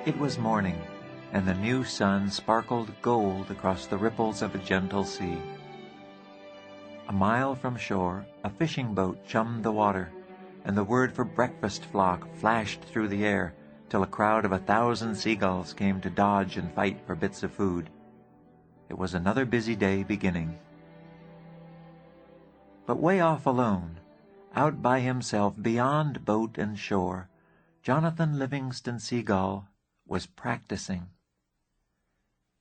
It was morning, and the new sun sparkled gold across the ripples of a gentle sea. A mile from shore, a fishing boat chummed the water, and the word for breakfast flock flashed through the air till a crowd of 1,000 seagulls came to dodge and fight for bits of food. It was another busy day beginning. But way off alone, out by himself beyond boat and shore, Jonathan Livingston Seagull was practicing.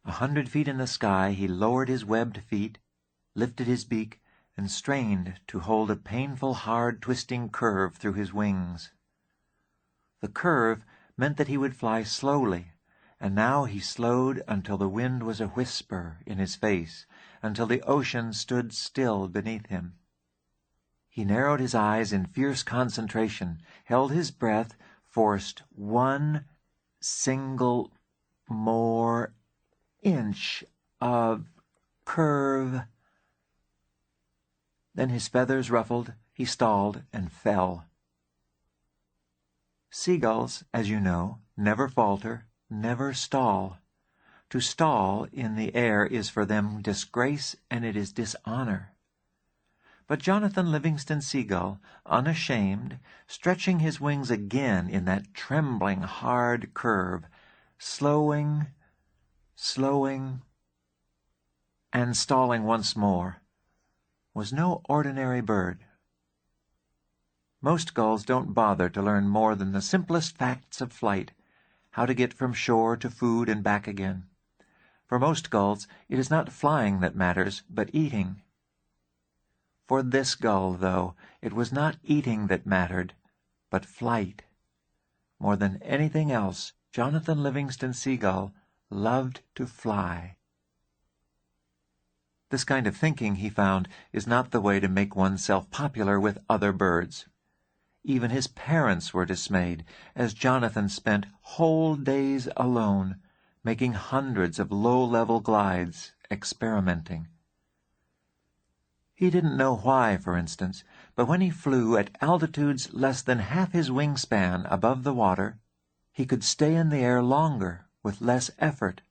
100 feet in the sky, he lowered his webbed feet, lifted his beak, and strained to hold a painful, hard, twisting curve through his wings. The curve meant that he would fly slowly, and now he slowed until the wind was a whisper in his face, until the ocean stood still beneath him. He narrowed his eyes in fierce concentration, held his breath, forced one single more inch of curve. Then his feathers ruffled, he stalled, and fell. Seagulls, as you know, never falter, never stall. To stall in the air is for them disgrace, and it is dishonor. But Jonathan Livingston Seagull, unashamed, stretching his wings again in that trembling, hard curve, slowing, and stalling once more, was no ordinary bird. Most gulls don't bother to learn more than the simplest facts of flight, how to get from shore to food and back again. For most gulls, it is not flying that matters, but eating. For this gull, though, it was not eating that mattered, but flight. More than anything else, Jonathan Livingston Seagull loved to fly. This kind of thinking, he found, is not the way to make oneself popular with other birds. Even his parents were dismayed, as Jonathan spent whole days alone, making hundreds of low-level glides, experimenting. He didn't know why, for instance, but when he flew at altitudes less than half his wingspan above the water, he could stay in the air longer, with less effort.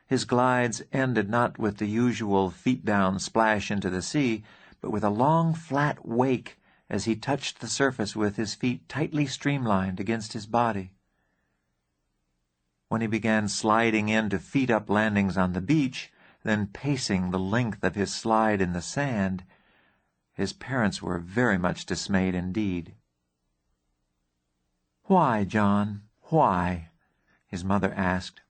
His glides ended not with the usual feet-down splash into the sea, but with a long, flat wake as he touched the surface with his feet tightly streamlined against his body. When he began sliding into feet-up landings on the beach, then pacing the length of his slide in the sand, his parents were very much dismayed indeed. "Why, John, why?" his mother asked.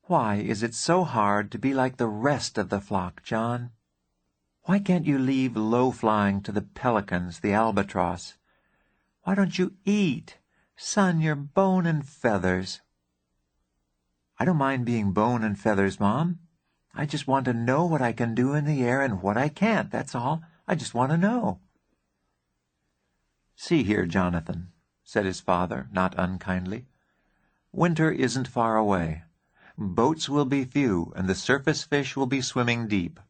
"Why is it so hard to be like the rest of the flock, John? Why can't you leave low-flying to the pelicans, the albatross? Why don't you eat? Son, you're bone and feathers." "I don't mind being bone and feathers, Mom. I just want to know what I can do in the air and what I can't, that's all. I just want to know." "See here, Jonathan," said his father, not unkindly. "Winter isn't far away. Boats will be few, and the surface fish will be swimming deep.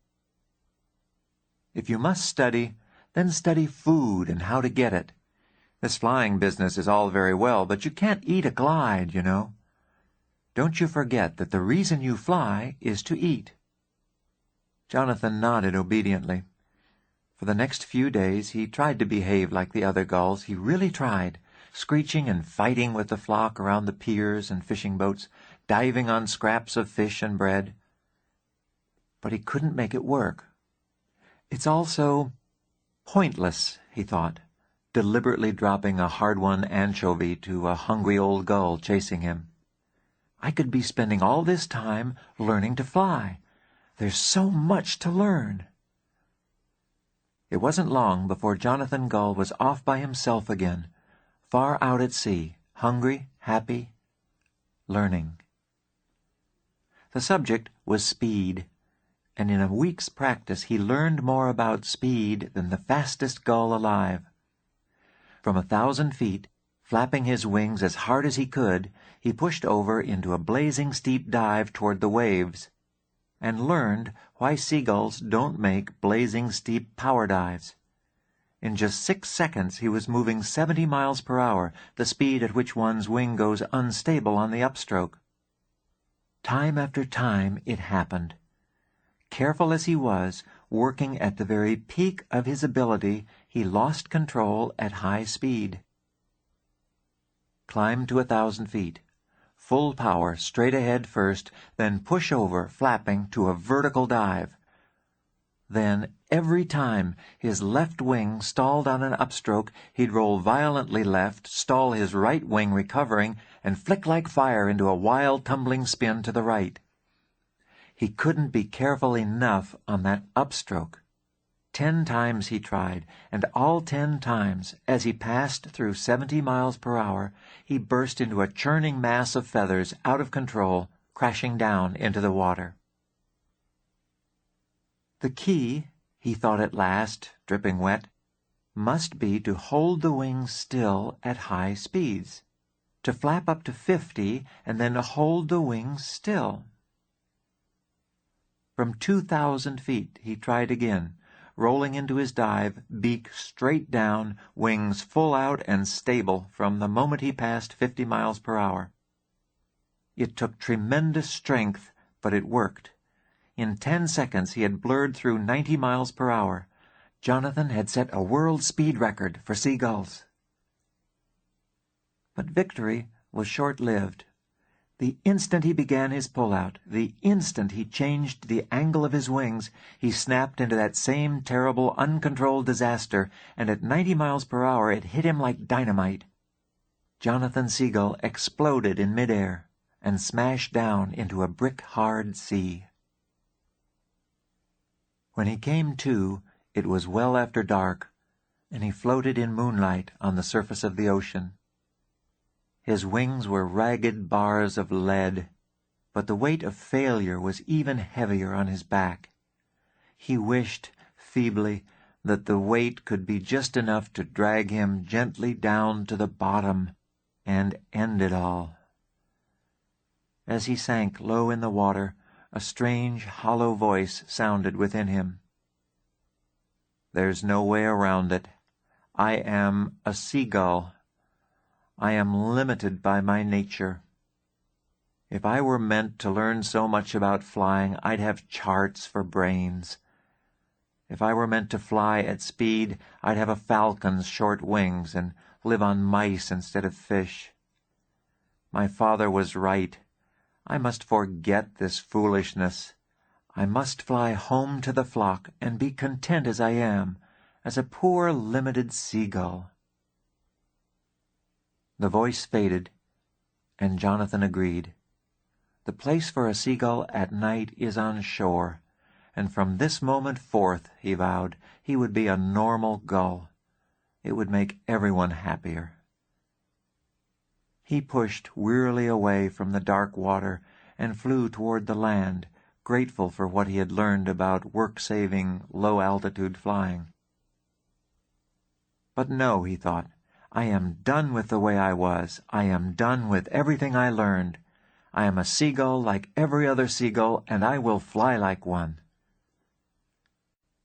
If you must study, then study food and how to get it. This flying business is all very well, but you can't eat a glide, you know. Don't you forget that the reason you fly is to eat." Jonathan nodded obediently. For the next few days he tried to behave like the other gulls. He really tried, screeching and fighting with the flock around the piers and fishing boats, diving on scraps of fish and bread. But he couldn't make it work. "It's all so pointless," he thought, deliberately dropping a hard-won anchovy to a hungry old gull chasing him. "I could be spending all this time learning to fly. There's so much to learn." It wasn't long before Jonathan Gull was off by himself again, far out at sea, hungry, happy, learning. The subject was speed, and in a week's practice he learned more about speed than the fastest gull alive. From 1,000 feet, flapping his wings as hard as he could, he pushed over into a blazing steep dive toward the waves, and learned why seagulls don't make blazing steep power dives. In just 6 seconds he was moving 70 miles per hour, the speed at which one's wing goes unstable on the upstroke. Time after time it happened. Careful as he was, working at the very peak of his ability, he lost control at high speed. Climb to 1,000 feet. Full power, straight ahead first, then push over, flapping, to a vertical dive. Then, every time his left wing stalled on an upstroke, he'd roll violently left, stall his right wing recovering, and flick like fire into a wild tumbling spin to the right. He couldn't be careful enough on that upstroke. 10 times he tried, and all 10 times, as he passed through 70 miles per hour, he burst into a churning mass of feathers out of control, crashing down into the water. The key, he thought at last, dripping wet, must be to hold the wings still at high speeds, to flap up to 50 and then to hold the wings still. From 2,000 feet he tried again, rolling into his dive, beak straight down, wings full out and stable from the moment he passed 50 miles per hour. It took tremendous strength, but it worked. In 10 seconds he had blurred through 90 miles per hour. Jonathan had set a world speed record for seagulls. But victory was short-lived. The instant he began his pull-out, the instant he changed the angle of his wings, he snapped into that same terrible, uncontrolled disaster, and at 90 miles per hour it hit him like dynamite. Jonathan Seagull exploded in midair and smashed down into a brick-hard sea. When he came to, it was well after dark, and he floated in moonlight on the surface of the ocean. His wings were ragged bars of lead, but the weight of failure was even heavier on his back. He wished, feebly, that the weight could be just enough to drag him gently down to the bottom and end it all. As he sank low in the water, a strange, hollow voice sounded within him. "There's no way around it. I am a seagull. I am limited by my nature. If I were meant to learn so much about flying, I'd have charts for brains. If I were meant to fly at speed, I'd have a falcon's short wings and live on mice instead of fish. My father was right. I must forget this foolishness. I must fly home to the flock and be content as I am, as a poor limited seagull." The voice faded, and Jonathan agreed. The place for a seagull at night is on shore, and from this moment forth, he vowed, he would be a normal gull. It would make everyone happier. He pushed wearily away from the dark water and flew toward the land, grateful for what he had learned about work-saving, low-altitude flying. But no, he thought, I am done with the way I was. I am done with everything I learned. I am a seagull like every other seagull, and I will fly like one.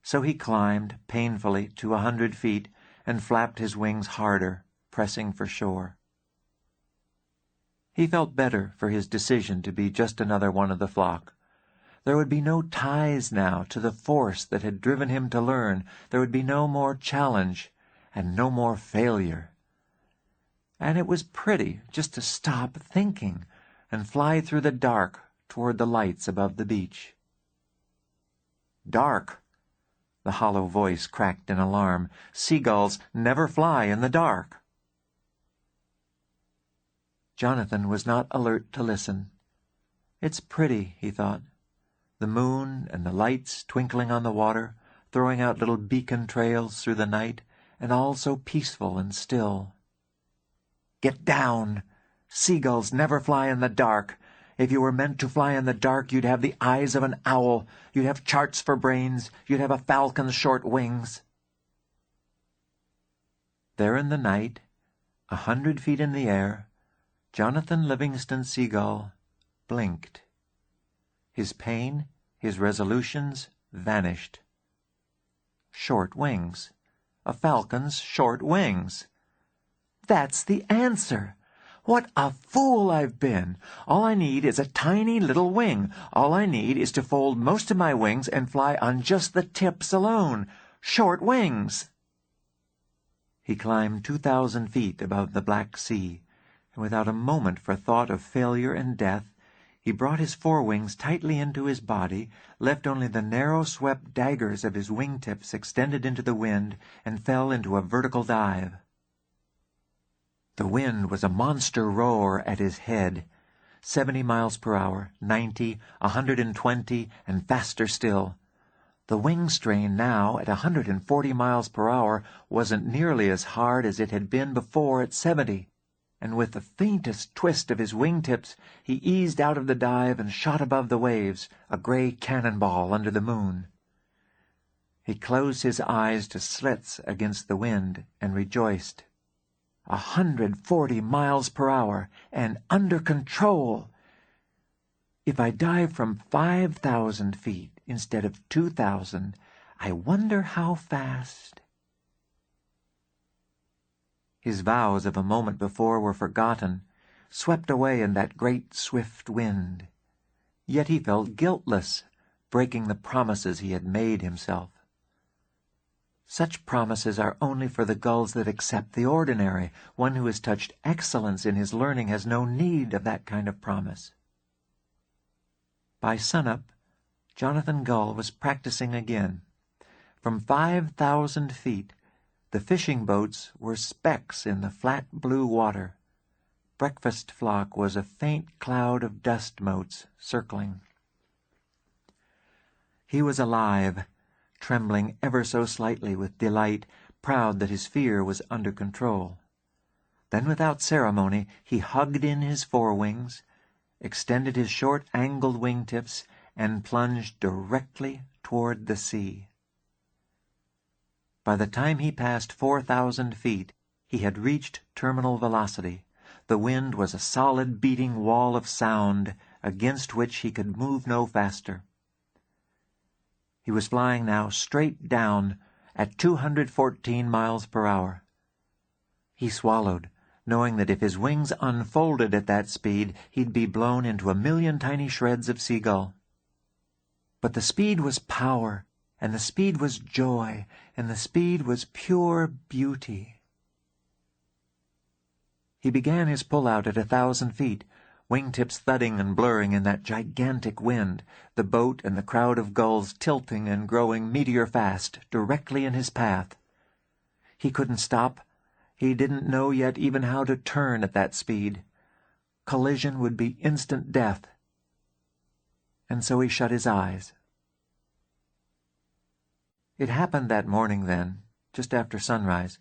So he climbed painfully to 100 feet and flapped his wings harder, pressing for shore. He felt better for his decision to be just another one of the flock. There would be no ties now to the force that had driven him to learn. There would be no more challenge and no more failure. And it was pretty just to stop thinking and fly through the dark toward the lights above the beach. "Dark!" The hollow voice cracked in alarm. "Seagulls never fly in the dark." Jonathan was not alert to listen. It's pretty, he thought. The moon and the lights twinkling on the water, throwing out little beacon trails through the night, and all so peaceful and still. "Get down! Seagulls never fly in the dark. If you were meant to fly in the dark, you'd have the eyes of an owl. You'd have charts for brains. You'd have a falcon's short wings." There in the night, 100 feet in the air, Jonathan Livingston Seagull blinked. His pain, his resolutions vanished. Short wings, a falcon's short wings. That's the answer! What a fool I've been! All I need is a tiny little wing. All I need is to fold most of my wings and fly on just the tips alone. Short wings! He climbed 2,000 feet above the Black Sea, and without a moment for thought of failure and death, he brought his forewings tightly into his body, left only the narrow-swept daggers of his wing-tips extended into the wind, and fell into a vertical dive. The wind was a monster roar at his head. 70 miles per hour, 90, 120, and faster still. The wing strain now, at 140 miles per hour, wasn't nearly as hard as it had been before at 70. And with the faintest twist of his wing-tips, he eased out of the dive and shot above the waves, a gray cannonball under the moon. He closed his eyes to slits against the wind and rejoiced. 140 miles per hour, and under control! If I dive from 5,000 feet instead of 2,000, I wonder how fast. His vows of a moment before were forgotten, swept away in that great swift wind. Yet he felt guiltless, breaking the promises he had made himself. Such promises are only for the gulls that accept the ordinary. One who has touched excellence in his learning has no need of that kind of promise. By sunup, Jonathan Gull was practicing again. From 5,000 feet, the fishing boats were specks in the flat blue water. Breakfast flock was a faint cloud of dust motes circling. He was alive, trembling ever so slightly with delight, proud that his fear was under control. Then without ceremony he hugged in his forewings, extended his short angled wingtips, and plunged directly toward the sea. By the time he passed 4,000 feet, he had reached terminal velocity. The wind was a solid beating wall of sound against which he could move no faster. He was flying now straight down at 214 miles per hour. He swallowed, knowing that if his wings unfolded at that speed, he'd be blown into 1,000,000 tiny shreds of seagull. But the speed was power, and the speed was joy, and the speed was pure beauty. He began his pull-out at 1,000 feet, wingtips thudding and blurring in that gigantic wind, the boat and the crowd of gulls tilting and growing meteor-fast directly in his path. He couldn't stop. He didn't know yet even how to turn at that speed. Collision would be instant death. And so he shut his eyes. It happened that morning then, just after sunrise,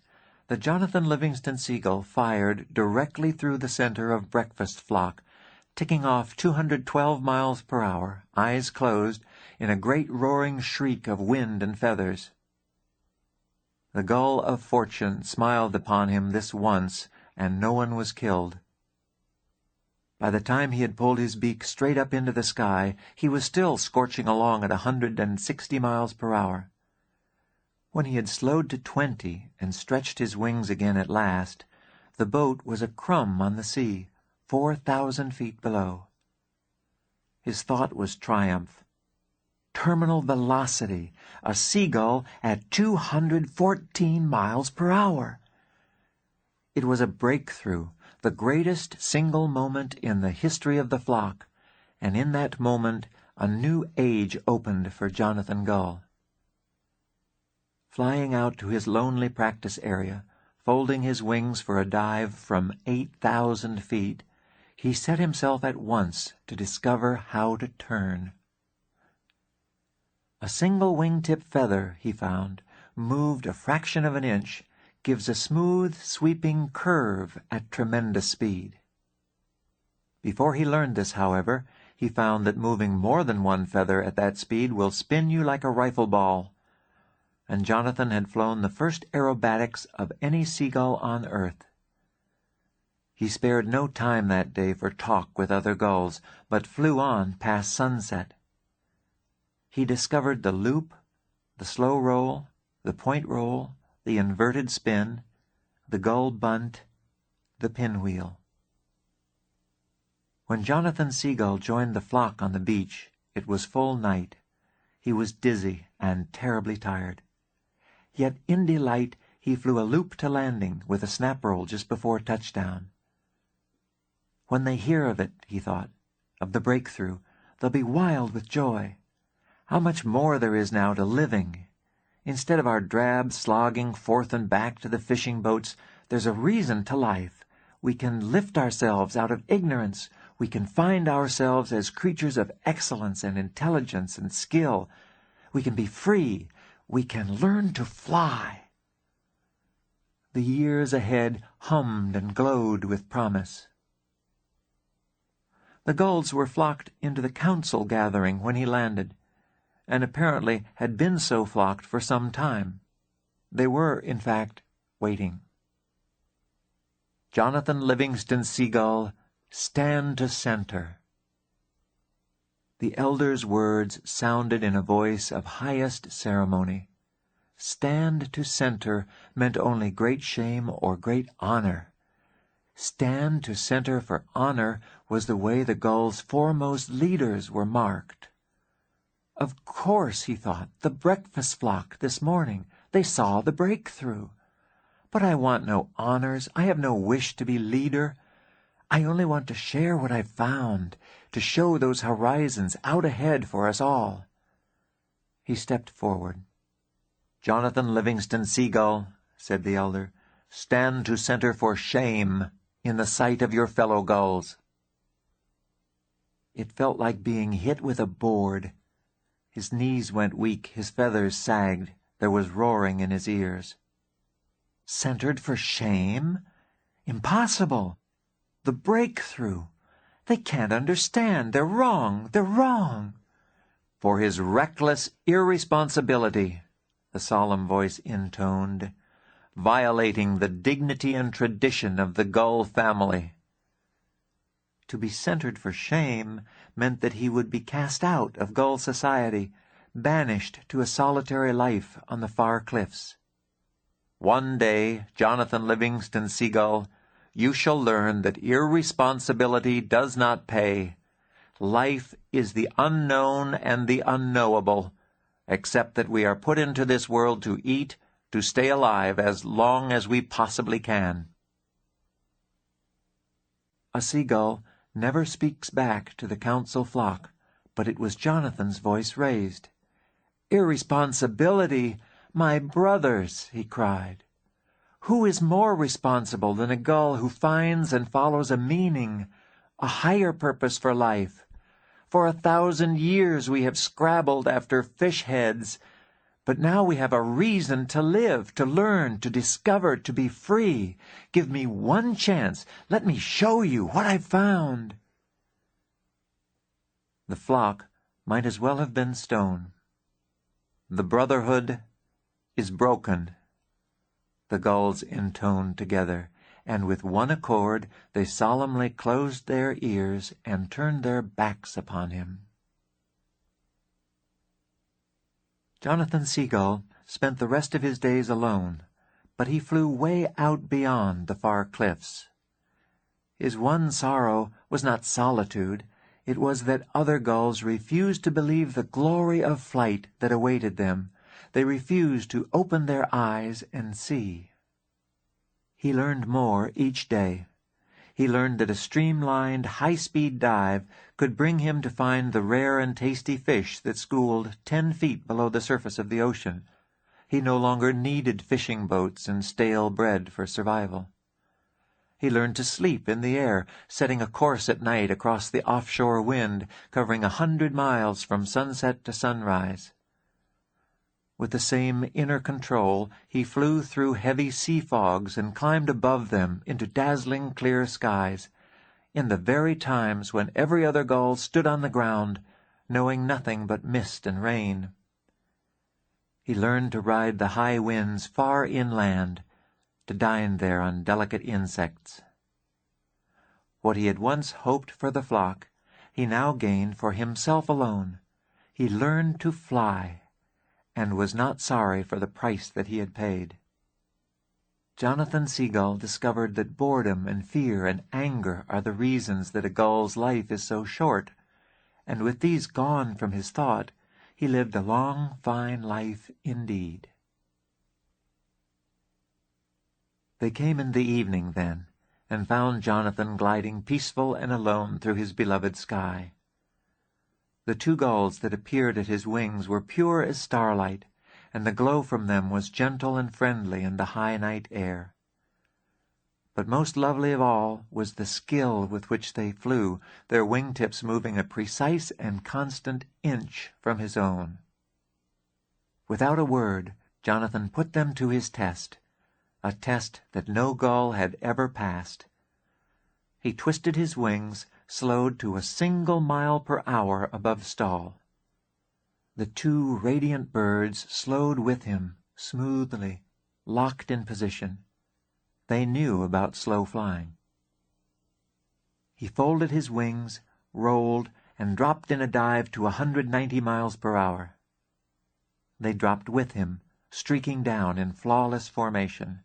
that Jonathan Livingston Seagull fired directly through the center of breakfast flock, ticking off 212 miles per hour, eyes closed, in a great roaring shriek of wind and feathers. The gull of fortune smiled upon him this once, and no one was killed. By the time he had pulled his beak straight up into the sky, he was still scorching along at 160 miles per hour. When he had slowed to 20 and stretched his wings again at last, the boat was a crumb on the sea, 4,000 feet below. His thought was triumph. Terminal velocity, a seagull at 214 miles per hour. It was a breakthrough, the greatest single moment in the history of the flock, and in that moment a new age opened for Jonathan Gull. Flying out to his lonely practice area, folding his wings for a dive from 8,000 feet, he set himself at once to discover how to turn. A single wingtip feather, he found, moved a fraction of an inch, gives a smooth, sweeping curve at tremendous speed. Before he learned this, however, he found that moving more than one feather at that speed will spin you like a rifle ball. And Jonathan had flown the first aerobatics of any seagull on earth. He spared no time that day for talk with other gulls, but flew on past sunset. He discovered the loop, the slow roll, the point roll, the inverted spin, the gull bunt, the pinwheel. When Jonathan Seagull joined the flock on the beach, it was full night. He was dizzy and terribly tired. Yet in delight he flew a loop to landing with a snap roll just before touchdown. When they hear of it, he thought, of the breakthrough, they'll be wild with joy. How much more there is now to living. Instead of our drab slogging forth and back to the fishing boats, there's a reason to life. We can lift ourselves out of ignorance. We can find ourselves as creatures of excellence and intelligence and skill. We can be free. We can learn to fly. The years ahead hummed and glowed with promise. The gulls were flocked into the council gathering when he landed, and apparently had been so flocked for some time. They were, in fact, waiting. Jonathan Livingston Seagull, stand to center. The elder's words sounded in a voice of highest ceremony. Stand to center meant only great shame or great honor. Stand to center for honor was the way the gulls' foremost leaders were marked. Of course, he thought, the breakfast flock this morning, they saw the breakthrough. But I want no honors. I have no wish to be leader. I only want to share what I've found, to show those horizons out ahead for us all. He stepped forward. Jonathan Livingston Seagull, said the elder, stand to center for shame in the sight of your fellow gulls. It felt like being hit with a board. His knees went weak, his feathers sagged, there was roaring in his ears. Centered for shame? Impossible! The breakthrough! They can't understand. They're wrong. They're wrong. For his reckless irresponsibility, the solemn voice intoned, violating the dignity and tradition of the gull family. To be centered for shame meant that he would be cast out of gull society, banished to a solitary life on the far cliffs. One day, Jonathan Livingston Seagull, you shall learn that irresponsibility does not pay. Life is the unknown and the unknowable, except that we are put into this world to eat, to stay alive as long as we possibly can. A seagull never speaks back to the council flock, but it was Jonathan's voice raised. Irresponsibility, my brothers, he cried. Who is more responsible than a gull who finds and follows a meaning, a higher purpose for life? For 1,000 years we have scrabbled after fish heads, but now we have a reason to live, to learn, to discover, to be free. Give me one chance. Let me show you what I've found. The flock might as well have been stone. The brotherhood is broken, the gulls intoned together, and with one accord they solemnly closed their ears and turned their backs upon him. Jonathan Seagull spent the rest of his days alone, but he flew way out beyond the far cliffs. His one sorrow was not solitude. It was that other gulls refused to believe the glory of flight that awaited them. They refused to open their eyes and see. He learned more each day. He learned that a streamlined, high-speed dive could bring him to find the rare and tasty fish that schooled 10 feet below the surface of the ocean. He no longer needed fishing boats and stale bread for survival. He learned to sleep in the air, setting a course at night across the offshore wind, covering 100 miles from sunset to sunrise. With the same inner control, he flew through heavy sea fogs and climbed above them into dazzling clear skies, in the very times when every other gull stood on the ground, knowing nothing but mist and rain. He learned to ride the high winds far inland, to dine there on delicate insects. What he had once hoped for the flock, he now gained for himself alone. He learned to fly, and was not sorry for the price that he had paid. Jonathan Seagull discovered that boredom and fear and anger are the reasons that a gull's life is so short, and with these gone from his thought, he lived a long, fine life indeed. They came in the evening then, and found Jonathan gliding peaceful and alone through his beloved sky. The 2 gulls that appeared at his wings were pure as starlight, and the glow from them was gentle and friendly in the high night air. But most lovely of all was the skill with which they flew, their wing-tips moving a precise and constant inch from his own. Without a word, Jonathan put them to his test, a test that no gull had ever passed. He twisted his wings, slowed to a single mile per hour above stall. The 2 radiant birds slowed with him, smoothly, locked in position. They knew about slow flying. He folded his wings, rolled, and dropped in a dive to 190 miles per hour. They dropped with him, streaking down in flawless formation.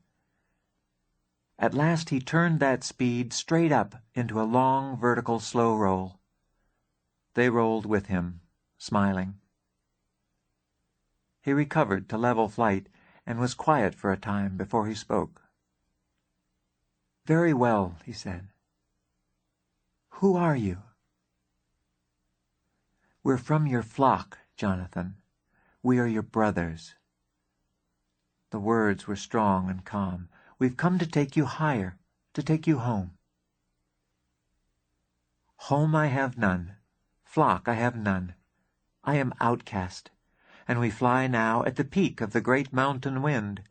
At last he turned that speed straight up into a long vertical slow roll. They rolled with him, smiling. He recovered to level flight and was quiet for a time before he spoke. "Very well," he said. "Who are you?" "We're from your flock, Jonathan. We are your brothers." The words were strong and calm. "We've come to take you higher, to take you home." "Home I have none. Flock I have none. I am outcast, and we fly now at the peak of the great mountain wind.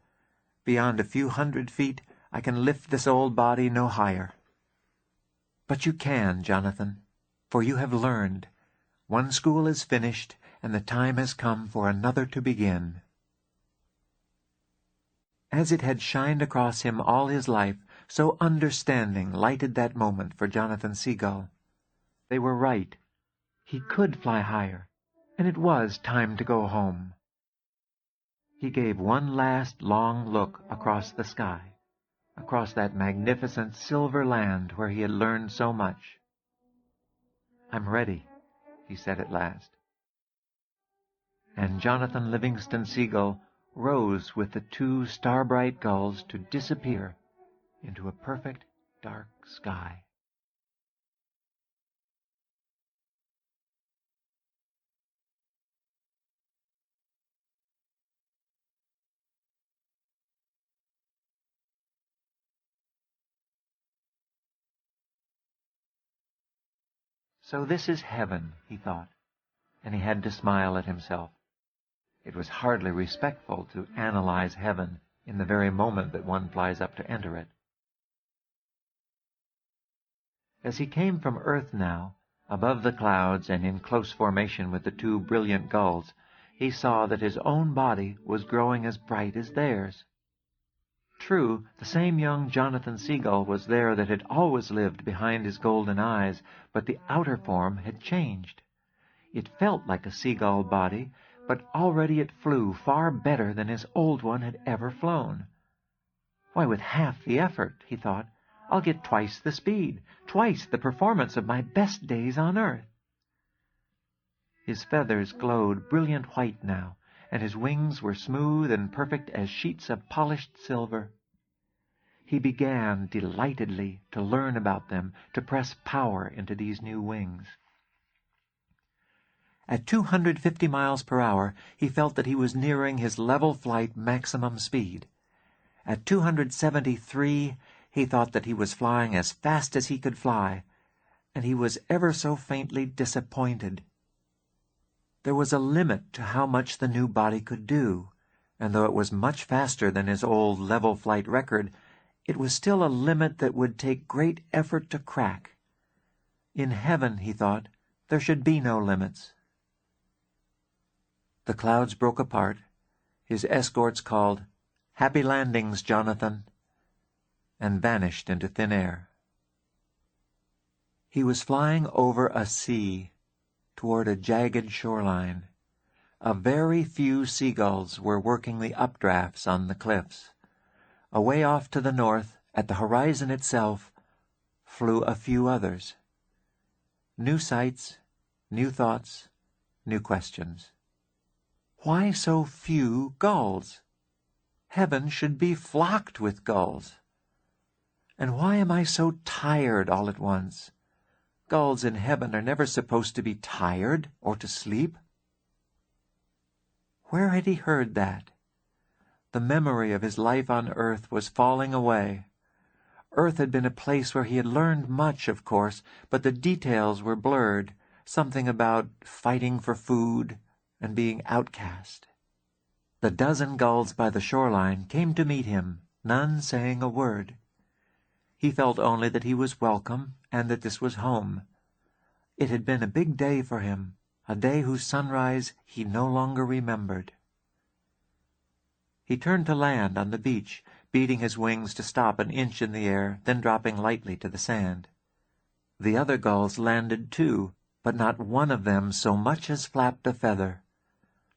Beyond a few 100 feet, I can lift this old body no higher. But you can, Jonathan, for you have learned. One school is finished, and the time has come for another to begin." As it had shined across him all his life, so understanding lighted that moment for Jonathan Seagull. They were right. He could fly higher, and it was time to go home. He gave one last long look across the sky, across that magnificent silver land where he had learned so much. "I'm ready," he said at last. And Jonathan Livingston Seagull rose with the 2 star-bright gulls to disappear into a perfect dark sky. So this is heaven, he thought, and he had to smile at himself. It was hardly respectful to analyze heaven in the very moment that one flies up to enter it. As he came from earth now, above the clouds and in close formation with the 2 brilliant gulls, he saw that his own body was growing as bright as theirs. True, the same young Jonathan Seagull was there that had always lived behind his golden eyes, but the outer form had changed. It felt like a seagull body, but already it flew far better than his old one had ever flown. "Why, with half the effort," he thought, "I'll get twice the speed, twice the performance of my best days on earth." His feathers glowed brilliant white now, and his wings were smooth and perfect as sheets of polished silver. He began delightedly to learn about them, to press power into these new wings. At 250 miles per hour, he felt that he was nearing his level flight maximum speed. At 273, he thought that he was flying as fast as he could fly, and he was ever so faintly disappointed. There was a limit to how much the new body could do, and though it was much faster than his old level flight record, it was still a limit that would take great effort to crack. In heaven, he thought, there should be no limits. The clouds broke apart. His escorts called, "Happy landings, Jonathan," and vanished into thin air. He was flying over a sea, toward a jagged shoreline. A very few seagulls were working the updrafts on the cliffs. Away off to the north, at the horizon itself, flew a few others. New sights, new thoughts, new questions. Why so few gulls? Heaven should be flocked with gulls. And why am I so tired all at once? Gulls in heaven are never supposed to be tired or to sleep. Where had he heard that? The memory of his life on earth was falling away. Earth had been a place where he had learned much, of course, but the details were blurred, something about fighting for food and being outcast. The dozen gulls by the shoreline came to meet him, none saying a word. He felt only that he was welcome and that this was home. It had been a big day for him, a day whose sunrise he no longer remembered. He turned to land on the beach, beating his wings to stop an inch in the air, then dropping lightly to the sand. The other gulls landed too, but not one of them so much as flapped a feather.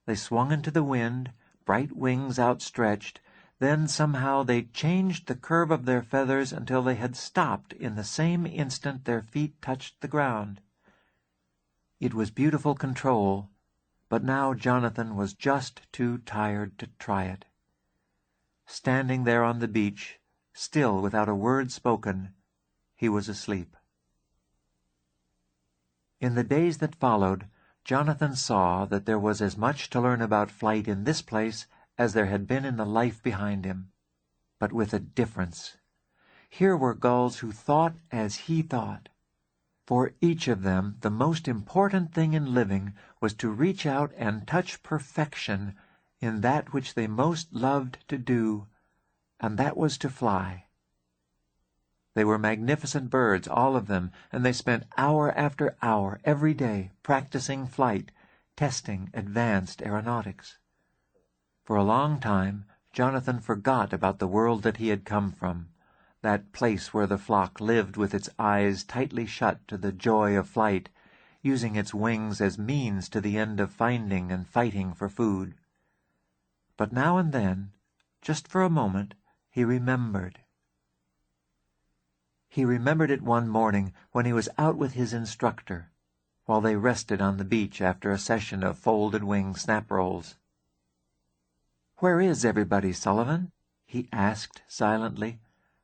They swung into the wind, bright wings outstretched, then somehow they changed the curve of their feathers until they had stopped in the same instant their feet touched the ground. It was beautiful control, but now Jonathan was just too tired to try it. Standing there on the beach, still without a word spoken, he was asleep. In the days that followed, Jonathan saw that there was as much to learn about flight in this place as there had been in the life behind him, but with a difference. Here were gulls who thought as he thought. For each of them, the most important thing in living was to reach out and touch perfection in that which they most loved to do, and that was to fly. They were magnificent birds, all of them, and they spent hour after hour every day practicing flight, testing advanced aeronautics. For a long time, Jonathan forgot about the world that he had come from, that place where the flock lived with its eyes tightly shut to the joy of flight, using its wings as means to the end of finding and fighting for food. But now and then, just for a moment, he remembered. He remembered it one morning when he was out with his instructor, while they rested on the beach after a session of folded-wing snap rolls. "Where is everybody, Sullivan?" he asked silently,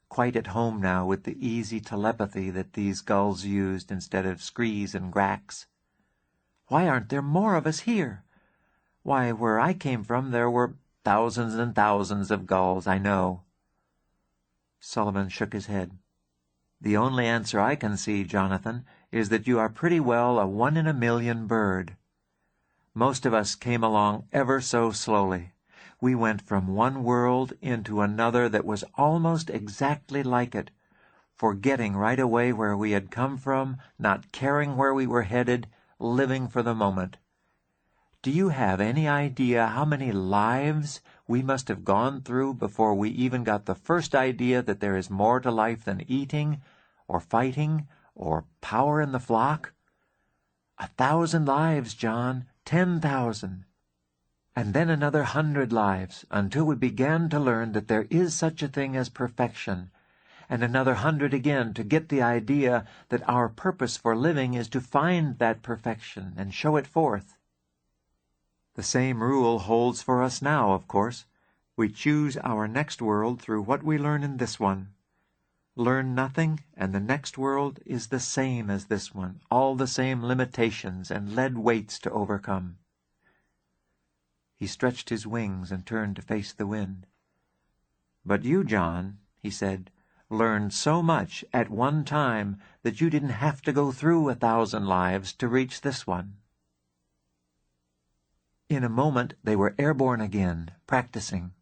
quite at home now with the easy telepathy that these gulls used instead of screes and gracks. "Why aren't there more of us here? Why, where I came from there were thousands and thousands of gulls, I know." Sullivan shook his head. "The only answer I can see, Jonathan, is that you are pretty well a 1-in-a-million bird. Most of us came along ever so slowly. We went from one world into another that was almost exactly like it, forgetting right away where we had come from, not caring where we were headed, living for the moment. Do you have any idea how many lives we must have gone through before we even got the first idea that there is more to life than eating, or fighting, or power in the flock? 1,000 lives, John, 10,000. And then another 100 lives, until we began to learn that there is such a thing as perfection, and another 100 again to get the idea that our purpose for living is to find that perfection and show it forth. The same rule holds for us now, of course. We choose our next world through what we learn in this one. Learn nothing, and the next world is the same as this one, all the same limitations and lead weights to overcome. He stretched his wings and turned to face the wind. "But you, John," he said, "learned so much at one time that you didn't have to go through 1,000 lives to reach this one." In a moment they were airborne again, practicing.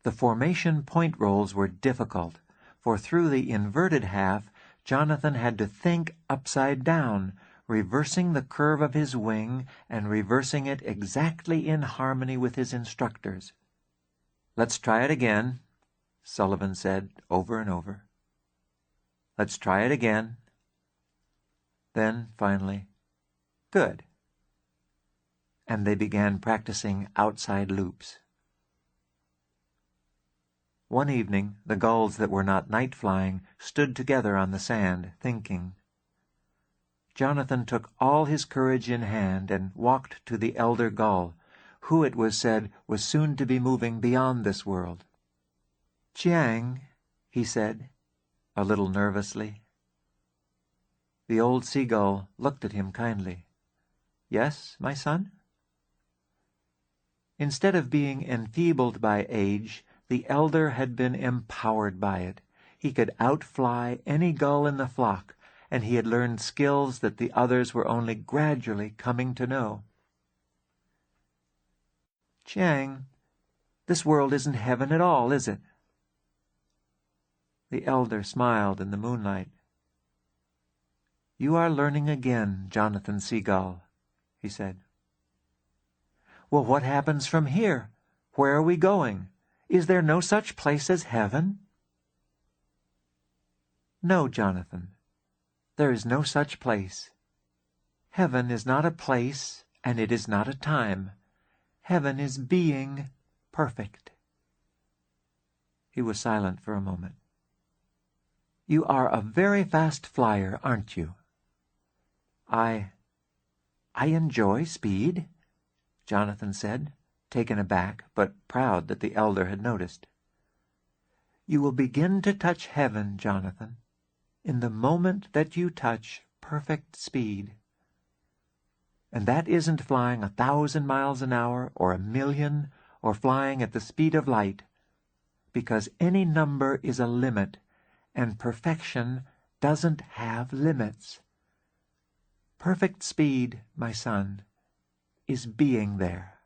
The formation point rolls were difficult, for through the inverted half Jonathan had to think upside down, reversing the curve of his wing and reversing it exactly in harmony with his instructors. "Let's try it again," Sullivan said over and over. "Let's try it again." Then, finally, "Good." And they began practicing outside loops. One evening, the gulls that were not night-flying stood together on the sand, thinking. Jonathan took all his courage in hand and walked to the Elder Gull, who it was said was soon to be moving beyond this world. "Chiang," he said, a little nervously. The old seagull looked at him kindly. "Yes, my son?" Instead of being enfeebled by age, the elder had been empowered by it. He could outfly any gull in the flock, and he had learned skills that the others were only gradually coming to know. "Chiang, this world isn't heaven at all, is it?" The elder smiled in the moonlight. "You are learning again, Jonathan Seagull," he said. "Well, what happens from here? Where are we going? Is there no such place as heaven?" "No, Jonathan, there is no such place. Heaven is not a place, and it is not a time. Heaven is being perfect." He was silent for a moment. "You are a very fast flyer, aren't you?" I enjoy speed," Jonathan said, taken aback, but proud that the elder had noticed. "You will begin to touch heaven, Jonathan, in the moment that you touch perfect speed. And that isn't flying 1,000 miles an hour or 1,000,000 or flying at the speed of light, because any number is a limit, and perfection doesn't have limits. Perfect speed, my son, is being there."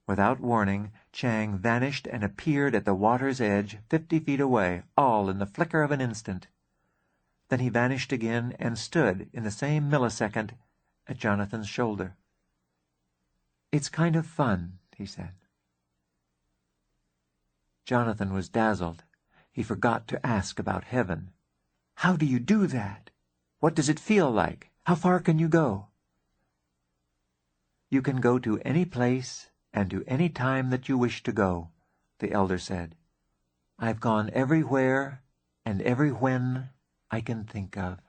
Without warning, Chiang vanished and appeared at the water's edge 50 feet away, all in the flicker of an instant. Then he vanished again and stood in the same millisecond at Jonathan's shoulder. "It's kind of fun," he said. Jonathan was dazzled. He forgot to ask about heaven. "How do you do that? What does it feel like? How far can you go?" "You can go to any place and to any time that you wish to go," the elder said. "I've gone everywhere and every when I can think of."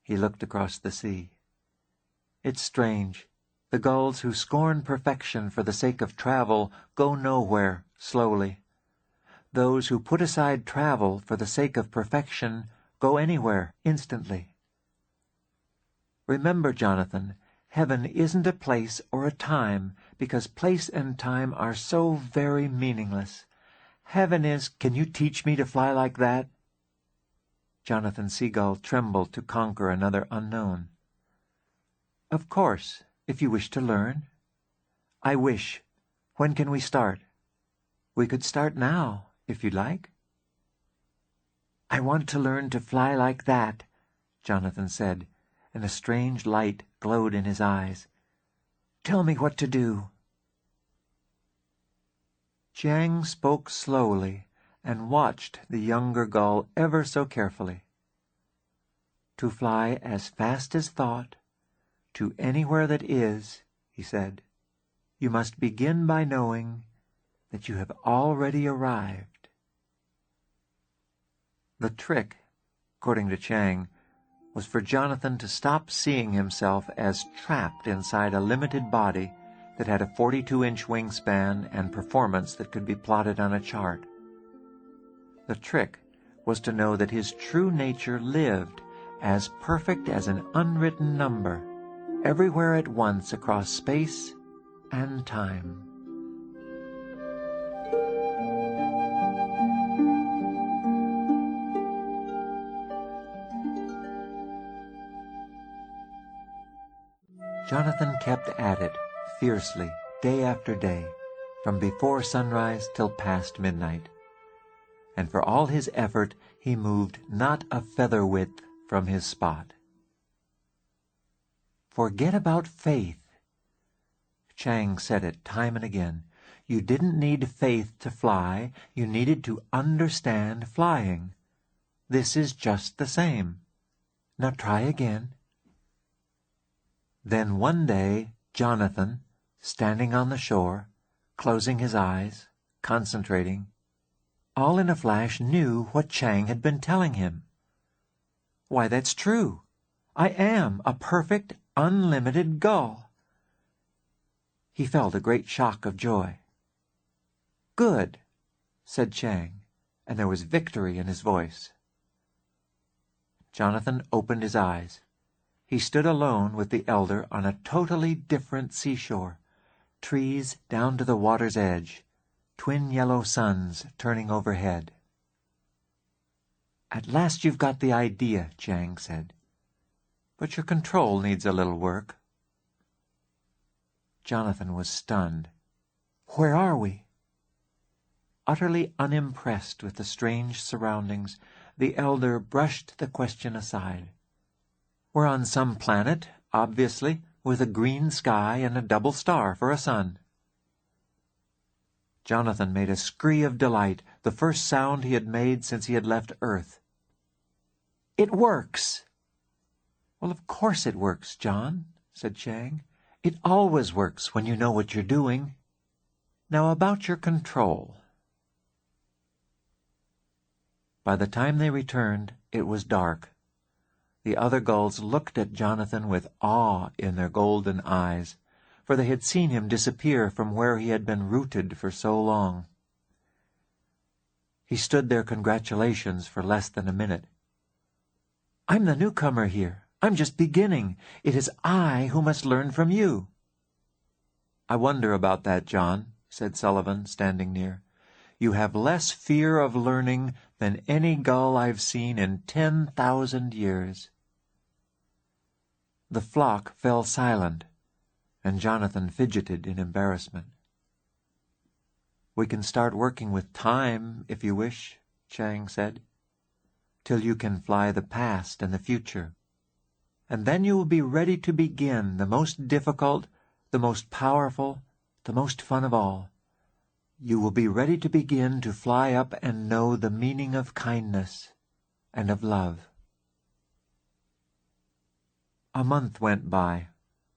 He looked across the sea. "It's strange. The gulls who scorn perfection for the sake of travel go nowhere slowly. Those who put aside travel for the sake of perfection go anywhere instantly. Remember, Jonathan, heaven isn't a place or a time, because place and time are so very meaningless. Heaven is—" "Can you teach me to fly like that?" Jonathan Seagull trembled to conquer another unknown. "Of course, if you wish to learn." "I wish. When can we start?" "We could start now, if you like." "I want to learn to fly like that," Jonathan said, and a strange light glowed in his eyes. "Tell me what to do." Chiang spoke slowly and watched the younger gull ever so carefully. "To fly as fast as thought, to anywhere that is," he said, "you must begin by knowing that you have already arrived." The trick, according to Chiang, was for Jonathan to stop seeing himself as trapped inside a limited body that had a 42-inch wingspan and performance that could be plotted on a chart. The trick was to know that his true nature lived as perfect as an unwritten number, everywhere at once across space and time. Jonathan kept at it fiercely, day after day, from before sunrise till past midnight. And for all his effort, he moved not a feather width from his spot. "Forget about faith." Chiang said it time and again. You didn't need faith to fly. You needed to understand flying. This is just the same. Now try again. Then one day, Jonathan, standing on the shore, closing his eyes, concentrating, all in a flash knew what Chang had been telling him. Why, that's true. I am a perfect, unlimited gull. He felt a great shock of joy. Good, said Chang, and there was victory in his voice. Jonathan opened his eyes. He stood alone with the elder on a totally different seashore, trees down to the water's edge, twin yellow suns turning overhead. At last you've got the idea, Chang said. But your control needs a little work. Jonathan was stunned. Where are we? Utterly unimpressed with the strange surroundings, the elder brushed the question aside. We're on some planet, obviously, with a green sky and a double star for a sun. Jonathan made a scream of delight, the first sound he had made since he had left Earth. It works! Well, of course it works, John, said Chang. It always works when you know what you're doing. Now about your control. By the time they returned, it was dark. The other gulls looked at Jonathan with awe in their golden eyes, for they had seen him disappear from where he had been rooted for so long. He stood their congratulations for less than a minute. I'm the newcomer here. I'm just beginning. It is I who must learn from you. I wonder about that, John, said Sullivan, standing near. You have less fear of learning than any gull I've seen in 10,000 years. The flock fell silent, and Jonathan fidgeted in embarrassment. We can start working with time, if you wish, Chang said, till you can fly the past and the future. And then you will be ready to begin the most difficult, the most powerful, the most fun of all. You will be ready to begin to fly up and know the meaning of kindness and of love. A month went by,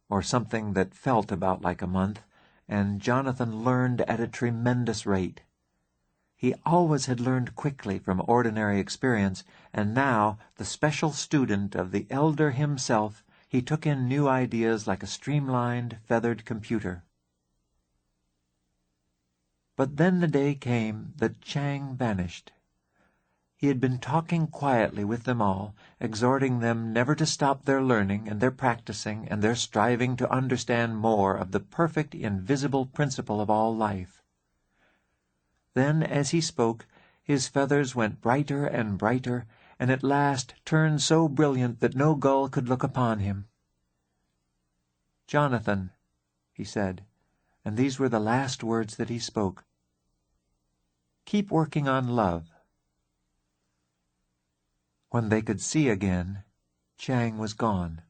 or something that felt about like a month, and Jonathan learned at a tremendous rate. He always had learned quickly from ordinary experience, and now, the special student of the elder himself, he took in new ideas like a streamlined, feathered computer. But then the day came that Chang vanished. He had been talking quietly with them all, exhorting them never to stop their learning and their practicing and their striving to understand more of the perfect invisible principle of all life. Then, as he spoke, his feathers went brighter and brighter, and at last turned so brilliant that no gull could look upon him. Jonathan, he said, and these were the last words that he spoke, keep working on love. When they could see again, Chang was gone.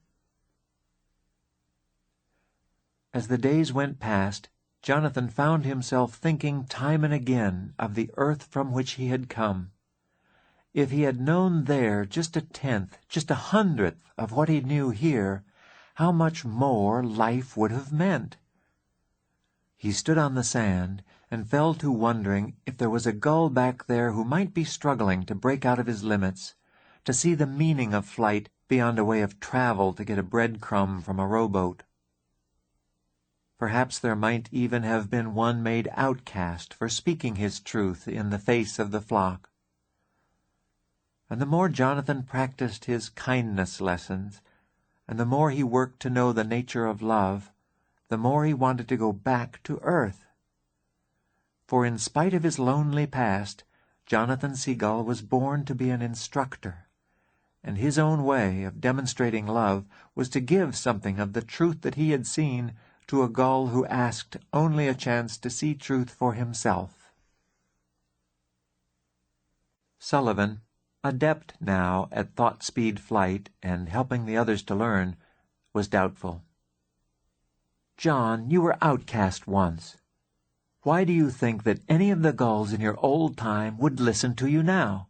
As the days went past, Jonathan found himself thinking time and again of the earth from which he had come. If he had known there just a tenth, just a hundredth of what he knew here, how much more life would have meant. He stood on the sand and fell to wondering if there was a gull back there who might be struggling to break out of his limits, to see the meaning of flight beyond a way of travel to get a breadcrumb from a rowboat. Perhaps there might even have been one made outcast for speaking his truth in the face of the flock. And the more Jonathan practiced his kindness lessons, and the more he worked to know the nature of love, the more he wanted to go back to earth. For in spite of his lonely past, Jonathan Seagull was born to be an instructor, and his own way of demonstrating love was to give something of the truth that he had seen to a gull who asked only a chance to see truth for himself. Sullivan, adept now at thought-speed flight and helping the others to learn, was doubtful. John, you were outcast once. Why do you think that any of the gulls in your old time would listen to you now?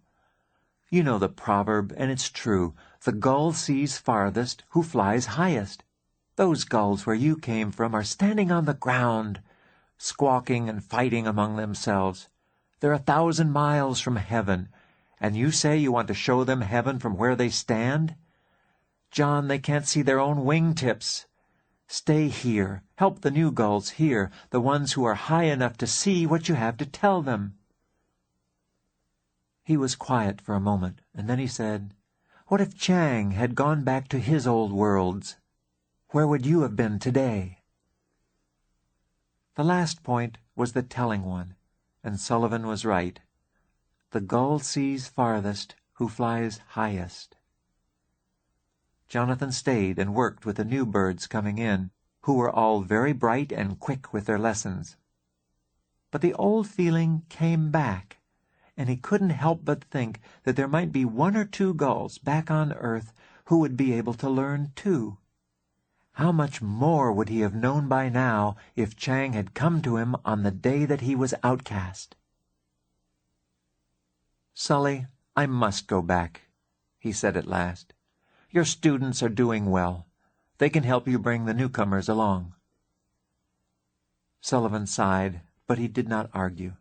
You know the proverb, and it's true. The gull sees farthest who flies highest. Those gulls where you came from are standing on the ground. squawking and fighting among themselves. They're 1,000 miles from heaven, and you say you want to show them heaven from where they stand? John, they can't see their own wingtips. Stay here. Help the new gulls here, the ones who are high enough to see what you have to tell them." He was quiet for a moment, and then he said, "What if Chang had gone back to his old worlds? Where would you have been today?" The last point was the telling one, and Sullivan was right. The gull sees farthest who flies highest. Jonathan stayed and worked with the new birds coming in, who were all very bright and quick with their lessons. But the old feeling came back, and he couldn't help but think that there might be 1 or 2 gulls back on earth who would be able to learn too. How much more would he have known by now if Chang had come to him on the day that he was outcast? "Sully, I must go back," he said at last. "Your students are doing well. They can help you bring the newcomers along." Sullivan sighed, but he did not argue.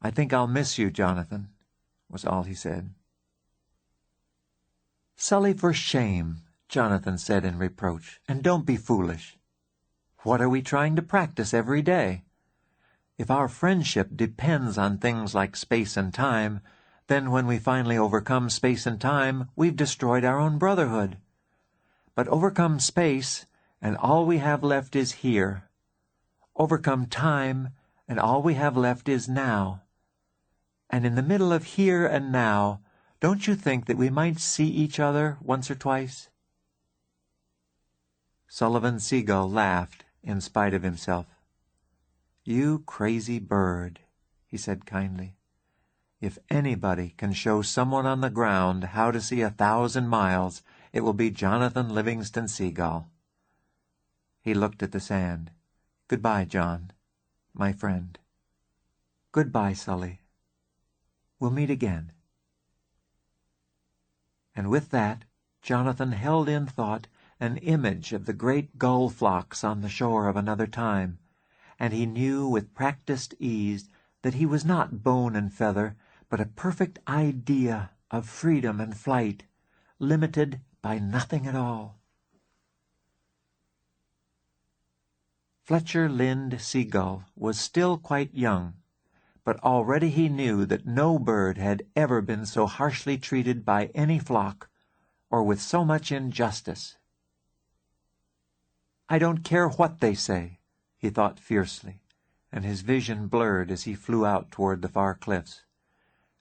"I think I'll miss you, Jonathan," was all he said. "Sully, for shame," Jonathan said in reproach, "and don't be foolish. What are we trying to practice every day? If our friendship depends on things like space and time, then when we finally overcome space and time, we've destroyed our own brotherhood. But overcome space, and all we have left is here. Overcome time, and all we have left is now. And in the middle of here and now, don't you think that we might see each other once or twice?" Sullivan Seagull laughed in spite of himself. "You crazy bird," he said kindly. "If anybody can show someone on the ground how to see 1,000 miles, it will be Jonathan Livingston Seagull." He looked at the sand. "Goodbye, John, my friend." "Goodbye, Sully. We'll meet again." And with that, Jonathan held in thought an image of the great gull flocks on the shore of another time, and he knew with practiced ease that he was not bone and feather, but a perfect idea of freedom and flight, limited by nothing at all. Fletcher Lind Seagull was still quite young, but already he knew that no bird had ever been so harshly treated by any flock, or with so much injustice. "I don't care what they say," he thought fiercely, and his vision blurred as he flew out toward the far cliffs.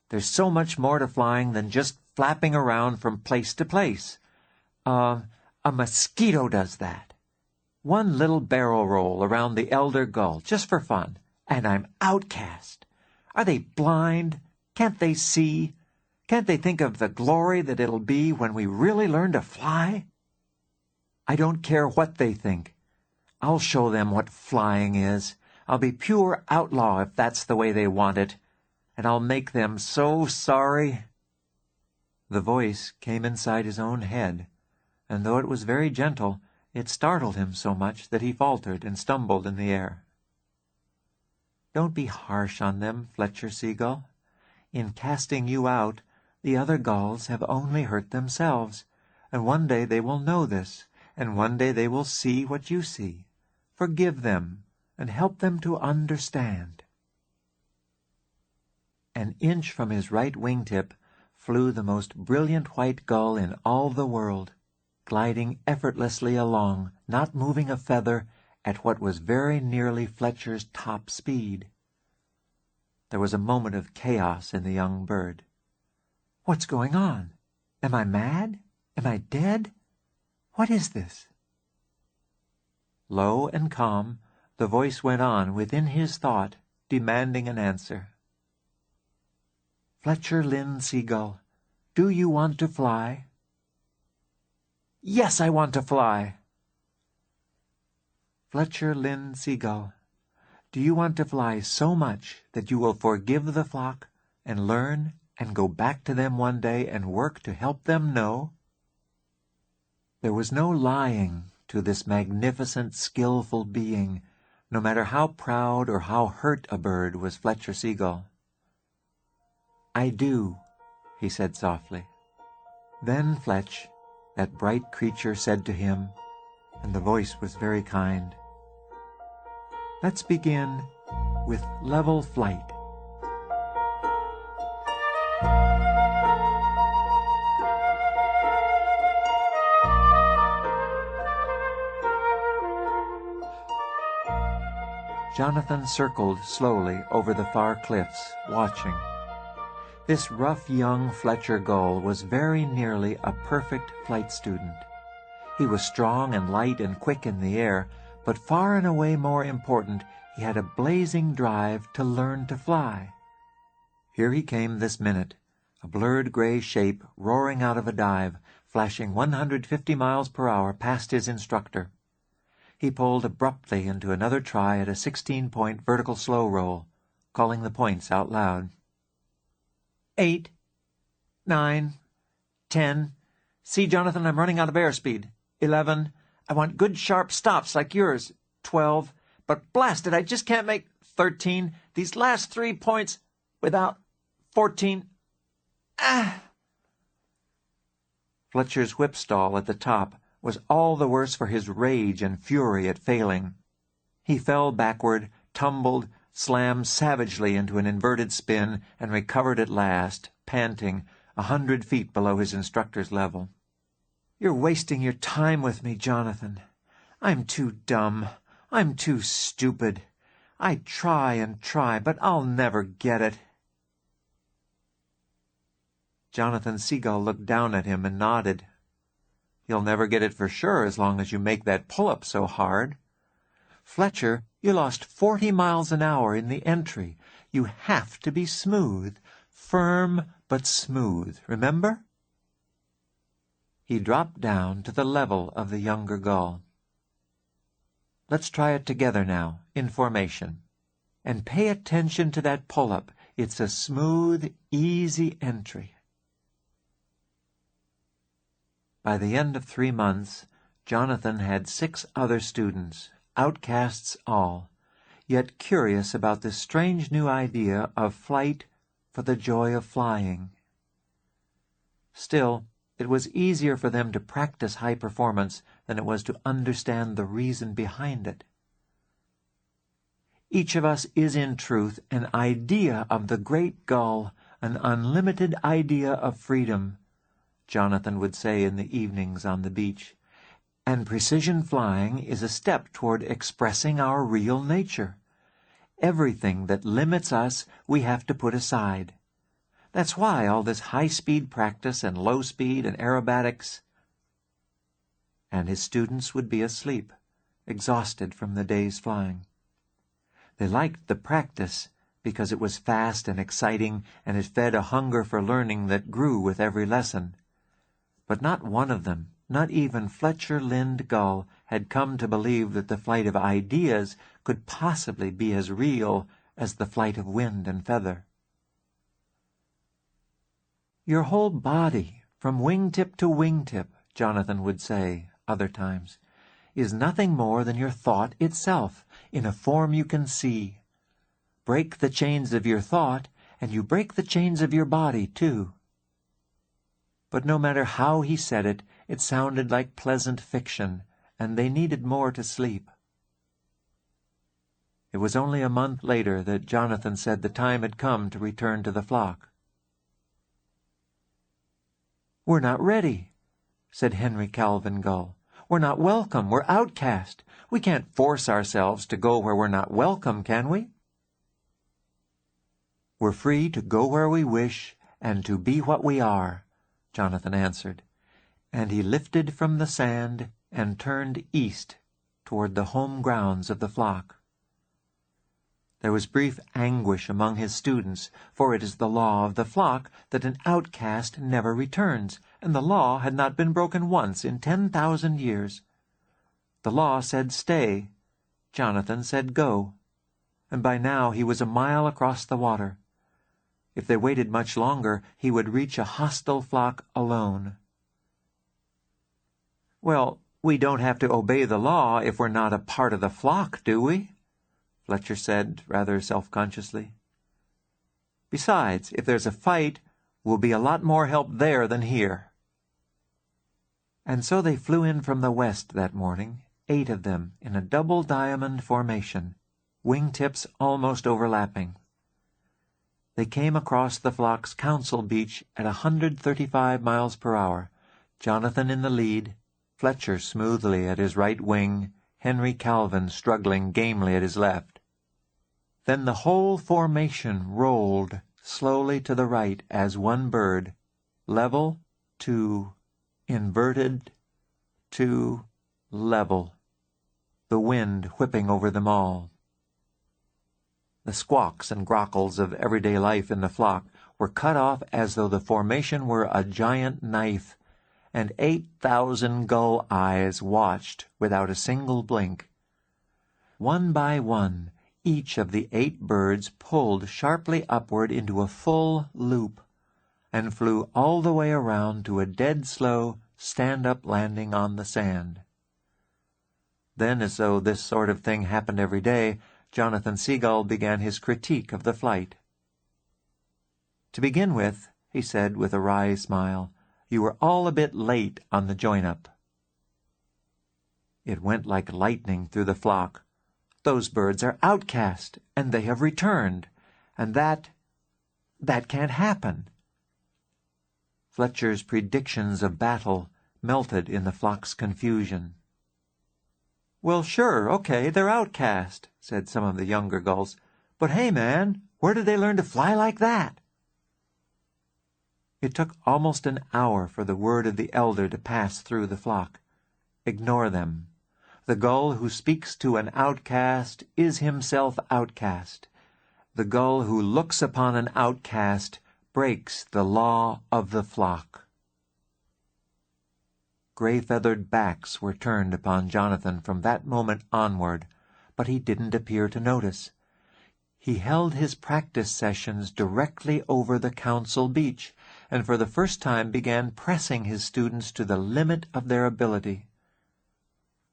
"There's so much more to flying than just flapping around from place to place. A mosquito does that. One little barrel roll around the Elder Gull, just for fun, and I'm outcast. Are they blind? Can't they see? Can't they think of the glory that it'll be when we really learn to fly? I don't care what they think. I'll show them what flying is. I'll be pure outlaw if that's the way they want it, and I'll make them so sorry." The voice came inside his own head, and though it was very gentle, it startled him so much that he faltered and stumbled in the air. "Don't be harsh on them, Fletcher Seagull. In casting you out, the other gulls have only hurt themselves, and one day they will know this, and one day they will see what you see. Forgive them, and help them to understand." An inch from his right wingtip flew the most brilliant white gull in all the world, gliding effortlessly along, not moving a feather, at what was very nearly Fletcher's top speed. There was a moment of chaos in the young bird. "What's going on? Am I mad? Am I dead? What is this?" Low and calm, the voice went on within his thought, demanding an answer. "Fletcher Lind Seagull, do you want to fly?" "Yes, I want to fly." "Fletcher Lind Seagull, do you want to fly so much that you will forgive the flock and learn and go back to them one day and work to help them know?" There was no lying to this magnificent, skillful being, no matter how proud or how hurt a bird was Fletcher Seagull. "I do," he said softly. Then Fletch, that bright creature, said to him, and the voice was very kind, "Let's begin with level flight." Jonathan circled slowly over the far cliffs, watching. This rough young Fletcher gull was very nearly a perfect flight student. He was strong and light and quick in the air, but far and away more important, he had a blazing drive to learn to fly. Here he came this minute, a blurred gray shape roaring out of a dive, flashing 150 miles per hour past his instructor. He pulled abruptly into another try at a 16-point vertical slow roll, calling the points out loud. 8, 9, 10. See, Jonathan, I'm running out of airspeed. 11. I want good sharp stops like yours. 12. But blast it, I just can't make 13. These last 3 points without 14. Ah! Fletcher's whipstall at the top was all the worse for his rage and fury at failing. He fell backward, tumbled, slammed savagely into an inverted spin, and recovered at last, panting, 100 feet below his instructor's level. "You're wasting your time with me, Jonathan. I'm too dumb. I'm too stupid. I try and try, but I'll never get it." Jonathan Seagull looked down at him and nodded. "You'll never get it for sure as long as you make that pull-up so hard. Fletcher, you lost 40 miles an hour in the entry. You have to be smooth. Firm but smooth, remember?" He dropped down to the level of the younger gull. "Let's try it together now, in formation. And pay attention to that pull-up. It's a smooth, easy entry." By the end of 3 months, Jonathan had 6 other students, outcasts all, yet curious about this strange new idea of flight for the joy of flying. Still, it was easier for them to practice high performance than it was to understand the reason behind it. Each of us is in truth an idea of the great gull, an unlimited idea of freedom, Jonathan would say in the evenings on the beach, and precision flying is a step toward expressing our real nature. Everything that limits us we have to put aside. That's why all this high-speed practice and low-speed and aerobatics. And his students would be asleep, exhausted from the day's flying. They liked the practice because it was fast and exciting, and it fed a hunger for learning that grew with every lesson. But not one of them, not even Fletcher Lind Gull, had come to believe that the flight of ideas could possibly be as real as the flight of wind and feather. "Your whole body, from wingtip to wingtip," Jonathan would say other times, "is nothing more than your thought itself, in a form you can see. Break the chains of your thought, and you break the chains of your body, too." But no matter how he said it, it sounded like pleasant fiction, and they needed more to sleep. It was only a month later that Jonathan said the time had come to return to the flock. "We're not ready," said Henry Calvin Gull. "We're not welcome. We're outcast. We can't force ourselves to go where we're not welcome, can we?" "We're free to go where we wish and to be what we are," Jonathan answered, and he lifted from the sand and turned east toward the home grounds of the flock. There was brief anguish among his students, for it is the law of the flock that an outcast never returns, and the law had not been broken once in 10,000 years. The law said stay, Jonathan said go, and by now he was a mile across the water. If they waited much longer, he would reach a hostile flock alone. "Well, we don't have to obey the law if we're not a part of the flock, do we?" Fletcher said, rather self-consciously. Besides, if there's a fight, we'll be a lot more help there than here. And so they flew in from the west that morning, 8 of them in a double diamond formation, wingtips almost overlapping. They came across the flock's council beach at 135 miles per hour, Jonathan in the lead, Fletcher smoothly at his right wing, Henry Calvin struggling gamely at his left. Then the whole formation rolled slowly to the right as one bird, level to inverted to level, the wind whipping over them all. The squawks and grockles of everyday life in the flock were cut off as though the formation were a giant knife, and 8,000 gull eyes watched without a single blink. One by one, each of the 8 birds pulled sharply upward into a full loop, and flew all the way around to a dead-slow, stand-up landing on the sand. Then, as though this sort of thing happened every day, Jonathan Seagull began his critique of the flight. "To begin with," he said with a wry smile, "you were all a bit late on the join-up." It went like lightning through the flock. "Those birds are outcast, and they have returned, and that can't happen." Fletcher's predictions of battle melted in the flock's confusion. "Well, sure, okay, they're outcast," said some of the younger gulls. "But hey, man, where did they learn to fly like that?" It took almost an hour for the word of the elder to pass through the flock. Ignore them. The gull who speaks to an outcast is himself outcast. The gull who looks upon an outcast breaks the law of the flock. Gray-feathered backs were turned upon Jonathan from that moment onward, but he didn't appear to notice. He held his practice sessions directly over the council beach, and for the first time began pressing his students to the limit of their ability.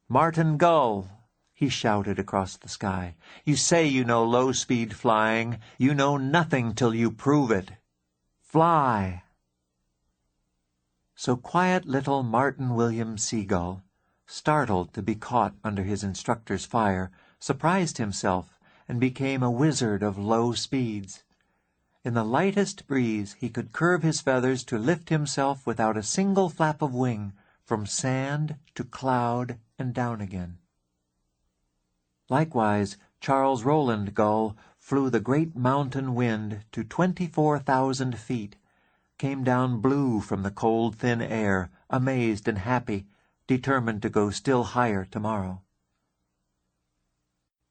"Martin Gull," he shouted across the sky, "you say you know low-speed flying. You know nothing till you prove it. Fly!" So quiet little Martin William Seagull, startled to be caught under his instructor's fire, surprised himself and became a wizard of low speeds. In the lightest breeze he could curve his feathers to lift himself without a single flap of wing from sand to cloud and down again. Likewise, Charles Roland Gull flew the great mountain wind to 24,000 feet, came down blue from the cold, thin air, amazed and happy, determined to go still higher tomorrow.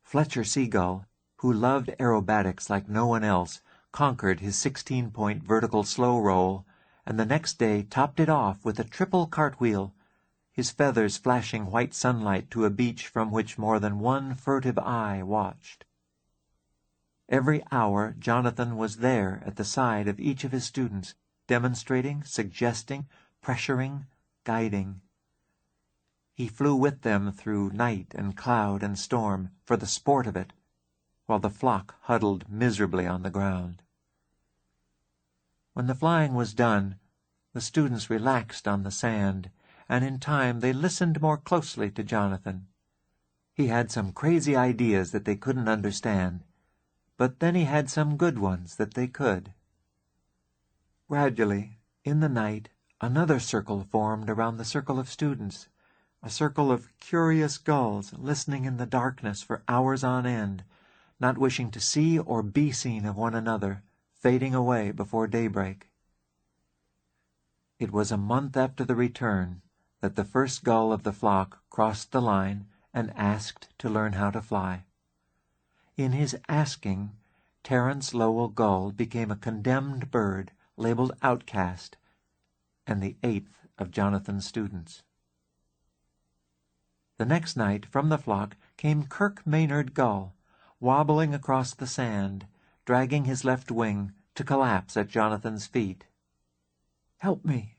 Fletcher Seagull, who loved aerobatics like no one else, conquered his 16-point vertical slow roll, and the next day topped it off with a triple cartwheel, his feathers flashing white sunlight to a beach from which more than one furtive eye watched. Every hour Jonathan was there at the side of each of his students, demonstrating, suggesting, pressuring, guiding. He flew with them through night and cloud and storm for the sport of it, while the flock huddled miserably on the ground. When the flying was done, the students relaxed on the sand, and in time they listened more closely to Jonathan. He had some crazy ideas that they couldn't understand, but then he had some good ones that they could. Gradually, in the night, another circle formed around the circle of students, a circle of curious gulls listening in the darkness for hours on end, not wishing to see or be seen of one another, fading away before daybreak. It was a month after the return that the first gull of the flock crossed the line and asked to learn how to fly. In his asking, Terence Lowell Gull became a condemned bird, labeled outcast, and the 8th of Jonathan's students. The next night, from the flock, came Kirk Maynard Gull, wobbling across the sand, dragging his left wing to collapse at Jonathan's feet. "Help me,"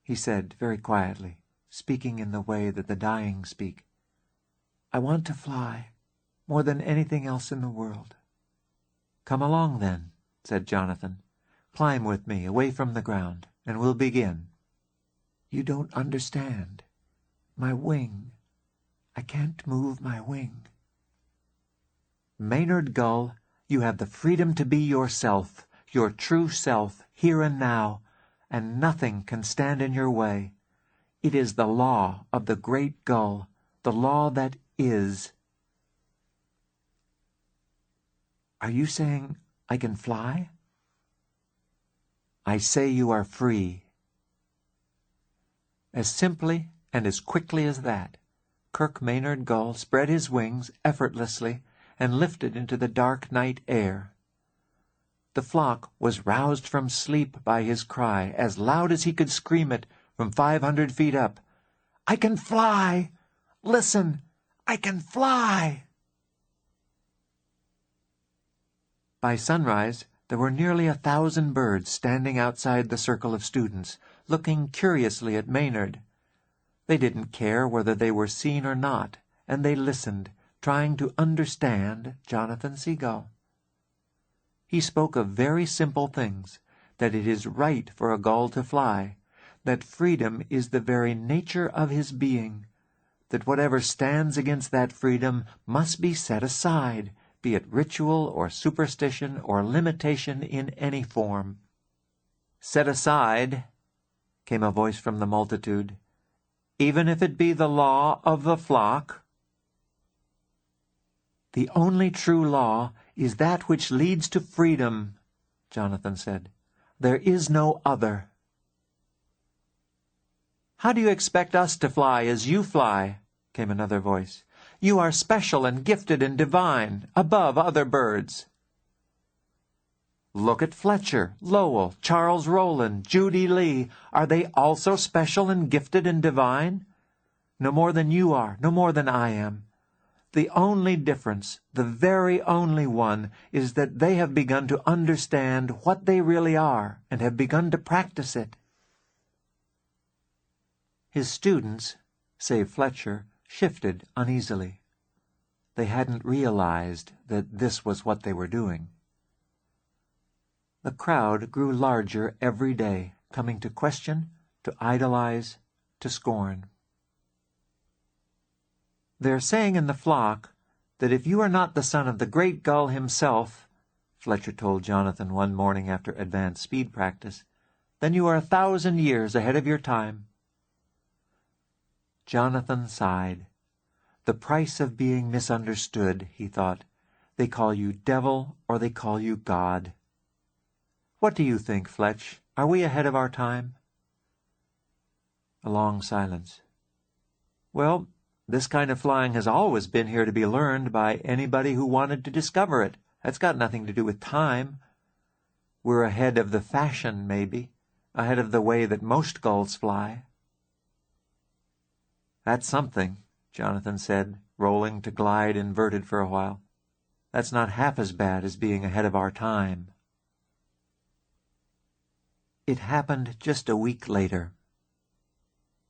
he said very quietly, speaking in the way that the dying speak. "I want to fly. more than anything else in the world." "Come along, then," said Jonathan. "Climb with me, away from the ground, and we'll begin." "You don't understand. My wing. I can't move my wing." "Maynard Gull, you have the freedom to be yourself, your true self, here and now, and nothing can stand in your way. It is the law of the great gull, the law that is." "Are you saying I can fly?" "I say you are free." As simply and as quickly as that, Kirk Maynard Gull spread his wings effortlessly and lifted into the dark night air. The flock was roused from sleep by his cry, as loud as he could scream it from 500 feet up. "I can fly! Listen! I can fly!" By sunrise, there were nearly 1,000 birds standing outside the circle of students, looking curiously at Maynard. They didn't care whether they were seen or not, and they listened, trying to understand Jonathan Seagull. He spoke of very simple things, that it is right for a gull to fly, that freedom is the very nature of his being, that whatever stands against that freedom must be set aside, be it ritual or superstition or limitation in any form. "Set aside," came a voice from the multitude, "even if it be the law of the flock." "The only true law is that which leads to freedom," Jonathan said. "There is no other." "How do you expect us to fly as you fly?" came another voice. "You are special and gifted and divine, above other birds." "Look at Fletcher, Lowell, Charles Rowland, Judy Lee. Are they also special and gifted and divine? No more than you are, no more than I am. The only difference, the very only one, is that they have begun to understand what they really are and have begun to practice it." His students, save Fletcher, shifted uneasily. They hadn't realized that this was what they were doing. The crowd grew larger every day, coming to question, to idolize, to scorn. "They're saying in the flock that if you are not the son of the great gull himself," Fletcher told Jonathan one morning after advanced speed practice, "then you are 1,000 years ahead of your time." Jonathan sighed. The price of being misunderstood, he thought. They call you devil or they call you God. What do you think, Fletch? Are we ahead of our time? A long silence. Well, this kind of flying has always been here to be learned by anybody who wanted to discover it. That's got nothing to do with time. We're ahead of the fashion, maybe, ahead of the way that most gulls fly. That's something, Jonathan said, rolling to glide inverted for a while. That's not half as bad as being ahead of our time. It happened just a week later.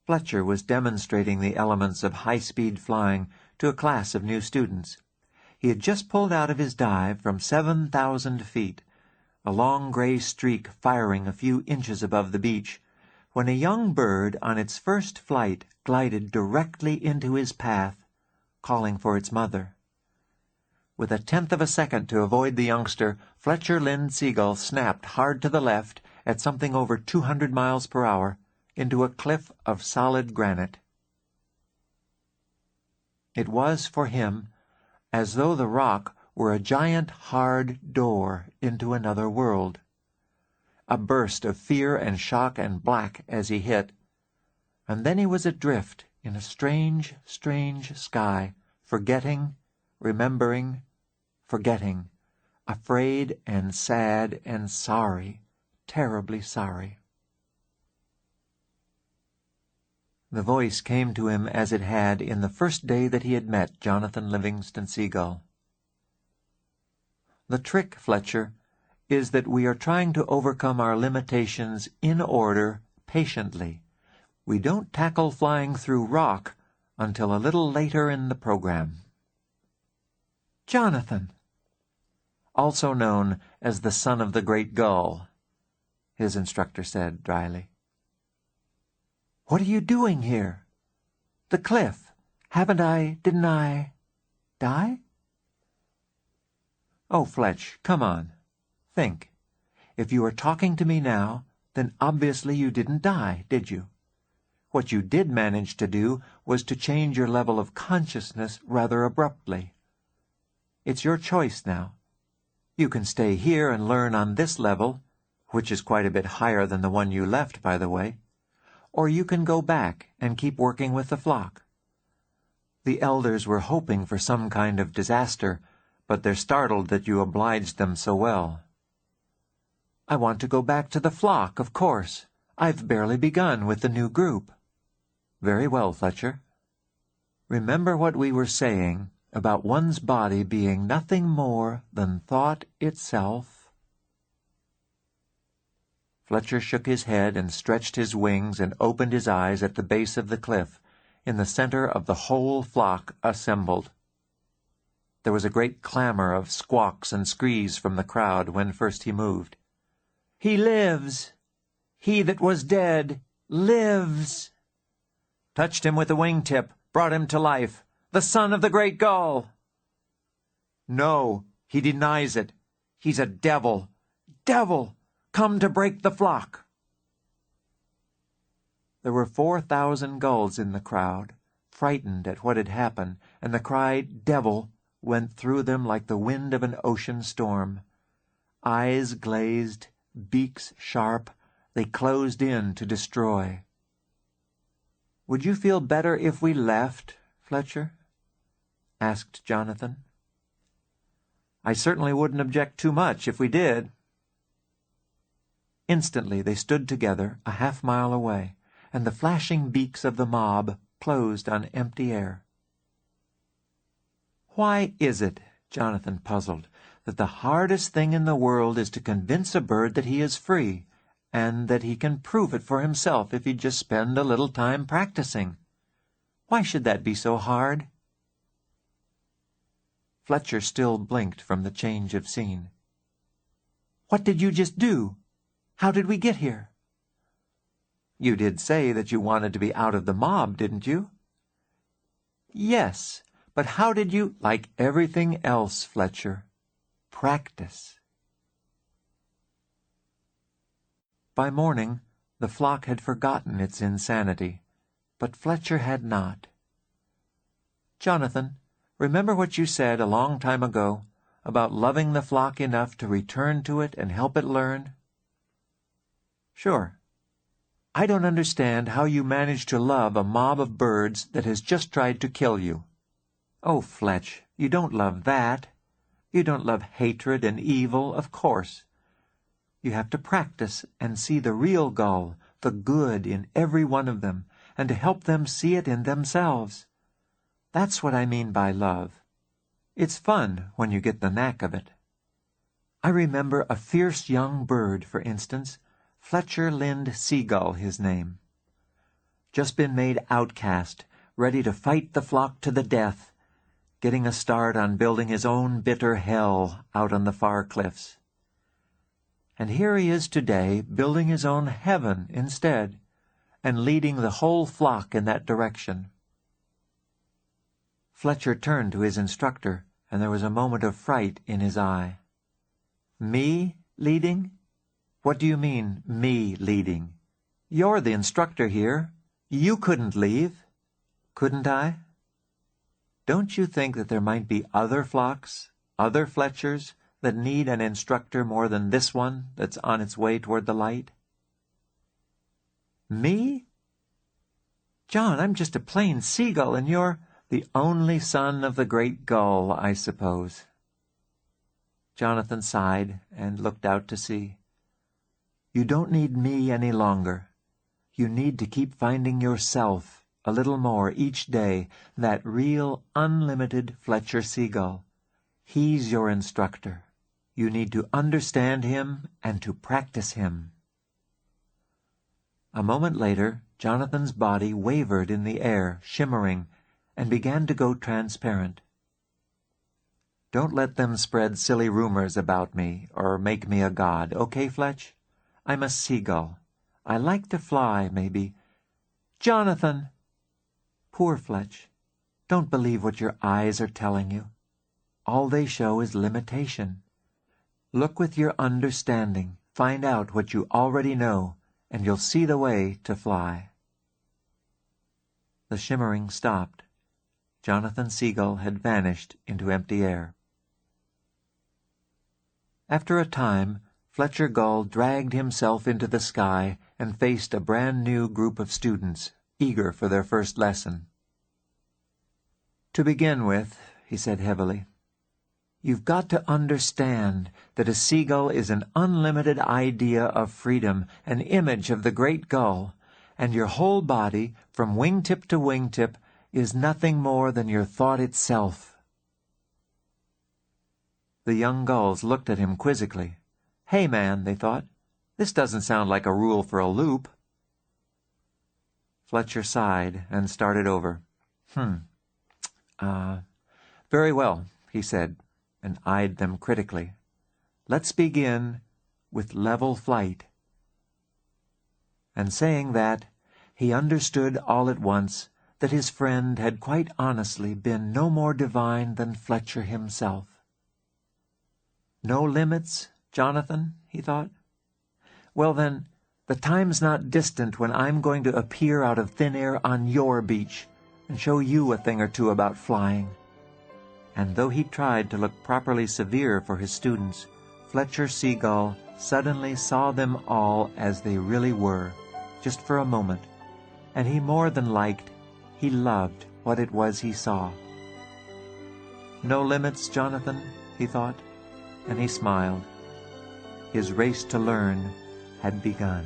Fletcher was demonstrating the elements of high-speed flying to a class of new students. He had just pulled out of his dive from 7,000 feet, a long gray streak firing a few inches above the beach, when a young bird on its first flight glided directly into his path, calling for its mother. With 1/10 of a second to avoid the youngster, Fletcher Lind Seagull snapped hard to the left at something over 200 miles per hour into a cliff of solid granite. It was, for him, as though the rock were a giant hard door into another world. A burst of fear and shock and black as he hit, and then he was adrift in a strange, strange sky, forgetting, remembering, forgetting, afraid and sad and sorry, terribly sorry. The voice came to him as it had in the first day that he had met Jonathan Livingston Seagull. The trick, Fletcher, is that we are trying to overcome our limitations in order, patiently. We don't tackle flying through rock until a little later in the program. Jonathan! Also known as the son of the great gull, his instructor said dryly. What are you doing here? The cliff. Didn't I die? Oh, Fletch, come on. Think. If you are talking to me now, then obviously you didn't die, did you? What you did manage to do was to change your level of consciousness rather abruptly. It's your choice now. You can stay here and learn on this level, which is quite a bit higher than the one you left, by the way, or you can go back and keep working with the flock. The elders were hoping for some kind of disaster, but they're startled that you obliged them so well. I want to go back to the flock, of course. I've barely begun with the new group. Very well, Fletcher. Remember what we were saying about one's body being nothing more than thought itself? Fletcher shook his head and stretched his wings and opened his eyes at the base of the cliff, in the center of the whole flock assembled. There was a great clamor of squawks and screes from the crowd when first he moved. He lives! He that was dead lives! Touched him with a wingtip, brought him to life. The son of the great gull! No, he denies it. He's a devil. Devil! Come to break the flock. There were 4,000 gulls in the crowd, frightened at what had happened, and the cry, devil, went through them like the wind of an ocean storm. Eyes glazed, beaks sharp, they closed in to destroy. Would you feel better if we left, Fletcher? Asked Jonathan. I certainly wouldn't object too much if we did. Instantly they stood together a half-mile away, and the flashing beaks of the mob closed on empty air. Why is it, Jonathan puzzled, that the hardest thing in the world is to convince a bird that he is free, and that he can prove it for himself if he'd just spend a little time practicing? Why should that be so hard? Fletcher still blinked from the change of scene. What did you just do? How did we get here? You did say that you wanted to be out of the mob, didn't you? Yes, but how did you— Like everything else, Fletcher. Practice. By morning, the flock had forgotten its insanity, but Fletcher had not. Jonathan, remember what you said a long time ago about loving the flock enough to return to it and help it learn? Sure. I don't understand how you manage to love a mob of birds that has just tried to kill you. Oh, Fletch, you don't love that. You don't love hatred and evil, of course. You have to practice and see the real gull, the good in every one of them, and to help them see it in themselves. That's what I mean by love. It's fun when you get the knack of it. I remember a fierce young bird, for instance, Livingston Seagull his name. Just been made outcast, ready to fight the flock to the death, getting a start on building his own bitter hell out on the far cliffs. And here he is today, building his own heaven instead, and leading the whole flock in that direction. Fletcher turned to his instructor, and there was a moment of fright in his eye. Me leading? What do you mean, me leading? You're the instructor here. You couldn't leave. Couldn't I? Don't you think that there might be other flocks, other Fletchers, that need an instructor more than this one that's on its way toward the light? Me? John, I'm just a plain seagull, and you're the only son of the great gull, I suppose. Jonathan sighed and looked out to sea. You don't need me any longer. You need to keep finding yourself a little more each day, that real, unlimited Fletcher Seagull. He's your instructor. You need to understand him and to practice him. A moment later, Jonathan's body wavered in the air, shimmering, and began to go transparent. Don't let them spread silly rumors about me or make me a god, okay, Fletch? I'm a seagull. I like to fly, maybe. Jonathan! Poor Fletch. Don't believe what your eyes are telling you. All they show is limitation. Look with your understanding. Find out what you already know, and you'll see the way to fly. The shimmering stopped. Jonathan Seagull had vanished into empty air. After a time, Fletcher Gull dragged himself into the sky and faced a brand-new group of students, eager for their first lesson. "To begin with," he said heavily, "you've got to understand that a seagull is an unlimited idea of freedom, an image of the great gull, and your whole body, from wingtip to wingtip, is nothing more than your thought itself." The young gulls looked at him quizzically. "Hey, man," they thought, "this doesn't sound like a rule for a loop." Fletcher sighed and started over. Very well," he said, and eyed them critically. "Let's begin with level flight." And saying that, he understood all at once that his friend had quite honestly been no more divine than Fletcher himself. "No limits, Jonathan?" he thought. "Well then, the time's not distant when I'm going to appear out of thin air on your beach and show you a thing or two about flying." And though he tried to look properly severe for his students, Fletcher Seagull suddenly saw them all as they really were, just for a moment, and he more than liked, he loved what it was he saw. "No limits, Jonathan," he thought, and he smiled. His race to learn had begun.